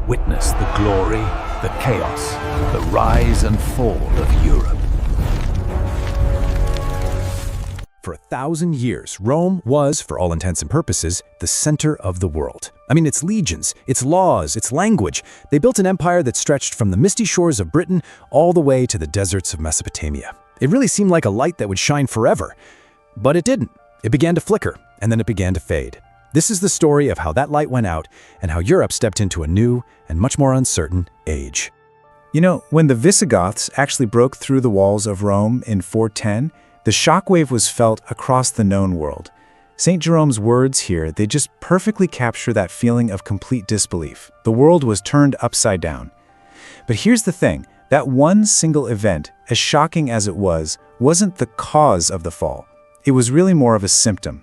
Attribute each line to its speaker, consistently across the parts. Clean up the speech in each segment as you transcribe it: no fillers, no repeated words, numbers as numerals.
Speaker 1: Witness the glory, the chaos, the rise and fall of Europe.
Speaker 2: For 1,000 years, Rome was, for all intents and purposes, the center of the world. I mean, its legions, its laws, its language. They built an empire that stretched from the misty shores of Britain all the way to the deserts of Mesopotamia. It really seemed like a light that would shine forever. But it didn't. It began to flicker, and then it began to fade. This is the story of how that light went out and how Europe stepped into a new and much more uncertain age.
Speaker 3: You know, when the Visigoths actually broke through the walls of Rome in 410, the shockwave was felt across the known world. St. Jerome's words here, they just perfectly capture that feeling of complete disbelief. The world was turned upside down. But here's the thing, that one single event, as shocking as it was, wasn't the cause of the fall. It was really more of a symptom.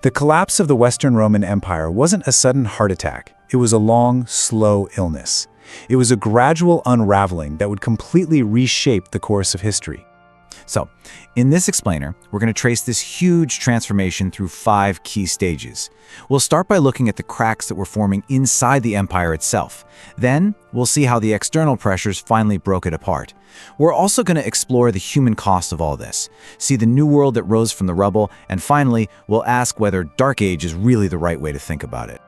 Speaker 3: The collapse of the Western Roman Empire wasn't a sudden heart attack. It was a long, slow illness. It was a gradual unraveling that would completely reshape the course of history.
Speaker 4: So, in this explainer, we're going to trace this huge transformation through 5 key stages. We'll start by looking at the cracks that were forming inside the empire itself. Then, we'll see how the external pressures finally broke it apart. We're also going to explore the human cost of all this, see the new world that rose from the rubble, and finally, we'll ask whether Dark Age is really the right way to think about it.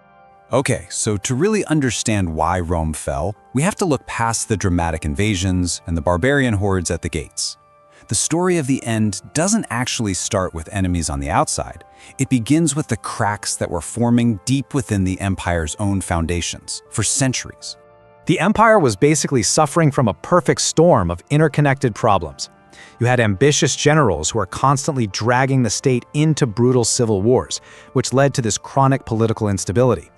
Speaker 5: Okay, so to really understand why Rome fell, we have to look past the dramatic invasions and the barbarian hordes at the gates. The story of the end doesn't actually start with enemies on the outside. It begins with the cracks that were forming deep within the empire's own foundations for centuries.
Speaker 2: The empire was basically suffering from a perfect storm of interconnected problems. You had ambitious generals who were constantly dragging the state into brutal civil wars, which led to this chronic political instability.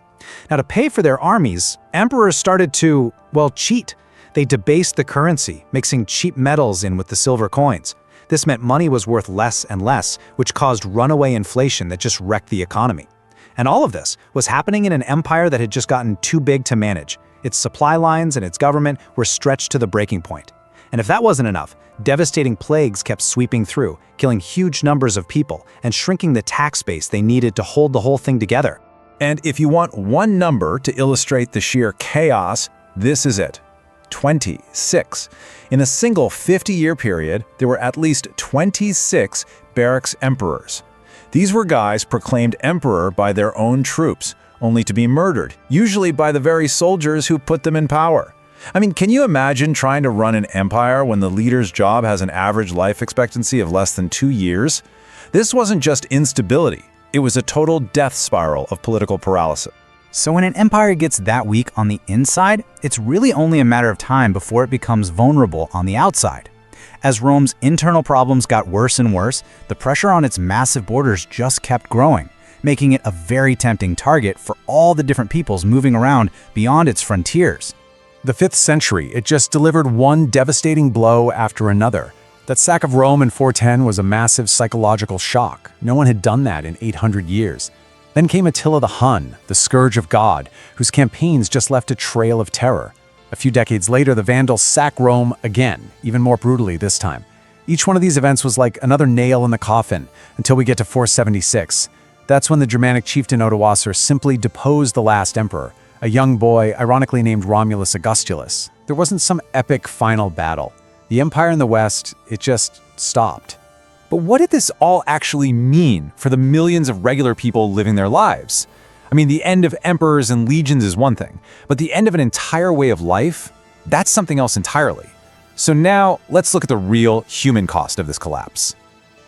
Speaker 2: Now, to pay for their armies, emperors started to, cheat. They debased the currency, mixing cheap metals in with the silver coins. This meant money was worth less and less, which caused runaway inflation that just wrecked the economy. And all of this was happening in an empire that had just gotten too big to manage. Its supply lines and its government were stretched to the breaking point. And if that wasn't enough, devastating plagues kept sweeping through, killing huge numbers of people and shrinking the tax base they needed to hold the whole thing together.
Speaker 3: And if you want one number to illustrate the sheer chaos, this is it. 26. In a single 50-year period, there were at least 26 barracks emperors. These were guys proclaimed emperor by their own troops, only to be murdered, usually by the very soldiers who put them in power. I mean, can you imagine trying to run an empire when the leader's job has an average life expectancy of less than 2 years? This wasn't just instability. It was a total death spiral of political paralysis.
Speaker 4: So when an empire gets that weak on the inside, it's really only a matter of time before it becomes vulnerable on the outside. As Rome's internal problems got worse and worse, the pressure on its massive borders just kept growing, making it a very tempting target for all the different peoples moving around beyond its frontiers.
Speaker 2: The 5th century, it just delivered one devastating blow after another. That sack of Rome in 410 was a massive psychological shock. No one had done that in 800 years. Then came Attila the Hun, the scourge of God, whose campaigns just left a trail of terror. A few decades later, the Vandals sack Rome again, even more brutally this time. Each one of these events was like another nail in the coffin, until we get to 476. That's when the Germanic chieftain Odoacer simply deposed the last emperor, a young boy ironically named Romulus Augustulus. There wasn't some epic final battle. The empire in the West, it just stopped.
Speaker 5: But what did this all actually mean for the millions of regular people living their lives? I mean, the end of emperors and legions is one thing, but the end of an entire way of life? That's something else entirely. So now, let's look at the real human cost of this collapse.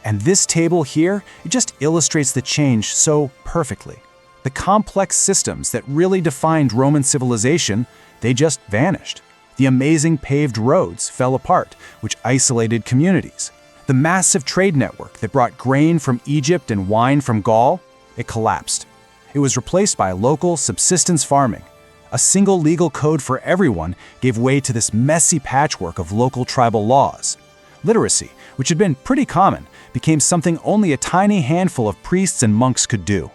Speaker 3: And this table here, it just illustrates the change so perfectly. The complex systems that really defined Roman civilization, they just vanished. The amazing paved roads fell apart, which isolated communities. The massive trade network that brought grain from Egypt and wine from Gaul, it collapsed. It was replaced by local subsistence farming. A single legal code for everyone gave way to this messy patchwork of local tribal laws. Literacy, which had been pretty common, became something only a tiny handful of priests and monks could do.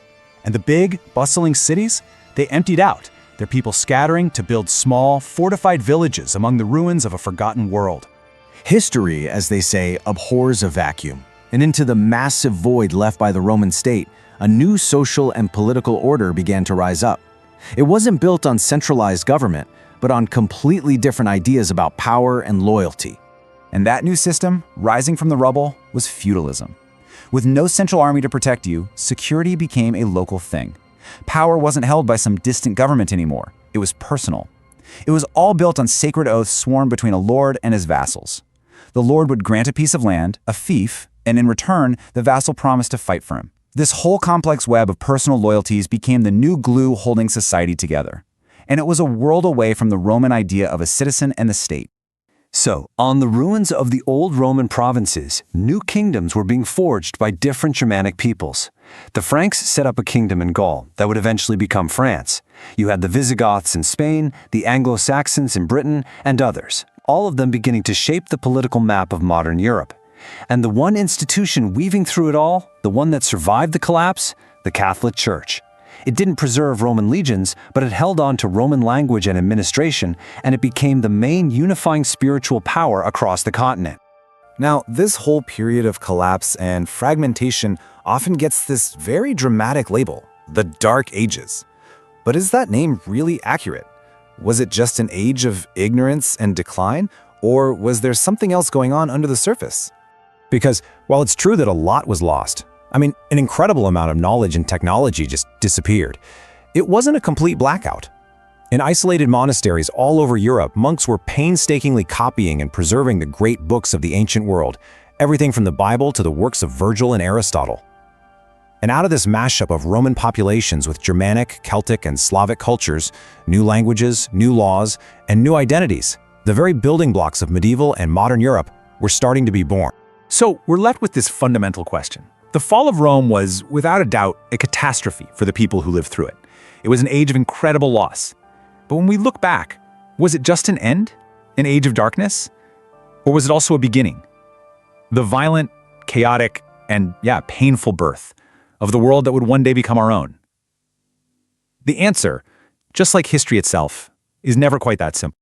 Speaker 3: And the big, bustling cities, they emptied out, their people scattering to build small, fortified villages among the ruins of a forgotten world.
Speaker 4: History, as they say, abhors a vacuum, and into the massive void left by the Roman state, a new social and political order began to rise up. It wasn't built on centralized government, but on completely different ideas about power and loyalty.
Speaker 3: And that new system, rising from the rubble, was feudalism. With no central army to protect you, security became a local thing. Power wasn't held by some distant government anymore. It was personal. It was all built on sacred oaths sworn between a lord and his vassals. The lord would grant a piece of land, a fief, and in return, the vassal promised to fight for him. This whole complex web of personal loyalties became the new glue holding society together. And it was a world away from the Roman idea of a citizen and the state.
Speaker 5: So, on the ruins of the old Roman provinces, new kingdoms were being forged by different Germanic peoples. The Franks set up a kingdom in Gaul that would eventually become France. You had the Visigoths in Spain, the Anglo-Saxons in Britain, and others, all of them beginning to shape the political map of modern Europe. And the one institution weaving through it all, the one that survived the collapse, the Catholic Church. It didn't preserve Roman legions, but it held on to Roman language and administration, and it became the main unifying spiritual power across the continent.
Speaker 4: Now, this whole period of collapse and fragmentation often gets this very dramatic label, the Dark Ages. But is that name really accurate? Was it just an age of ignorance and decline, or was there something else going on under the surface?
Speaker 2: Because while it's true that a lot was lost, an incredible amount of knowledge and technology just disappeared, it wasn't a complete blackout. In isolated monasteries all over Europe, monks were painstakingly copying and preserving the great books of the ancient world, everything from the Bible to the works of Virgil and Aristotle. And out of this mashup of Roman populations with Germanic, Celtic, and Slavic cultures, new languages, new laws, and new identities, the very building blocks of medieval and modern Europe were starting to be born. So we're left with this fundamental question. The fall of Rome was, without a doubt, a catastrophe for the people who lived through it. It was an age of incredible loss. But when we look back, was it just an end? An age of darkness? Or was it also a beginning? The violent, chaotic, and painful birth of the world that would one day become our own? The answer, just like history itself, is never quite that simple.